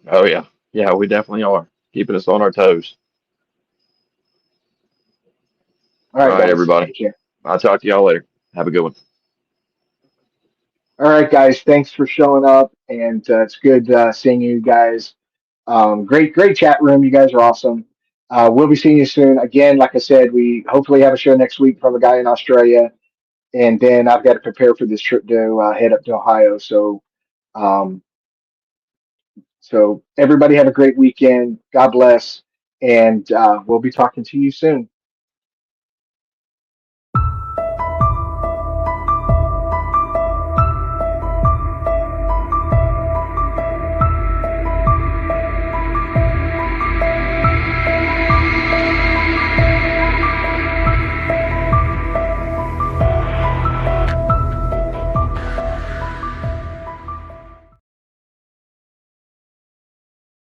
Oh yeah, yeah, we definitely are keeping us on our toes. All All right, right, guys. everybody. Take care. I'll talk to y'all later. Have a good one. All right, guys. Thanks for showing up, and it's good seeing you guys. Great chat room. You guys are awesome. We'll be seeing you soon. Again, like I said, we hopefully have a show next week from a guy in Australia, and then I've got to prepare for this trip to head up to Ohio. Um, so everybody have a great weekend. God bless, and we'll be talking to you soon.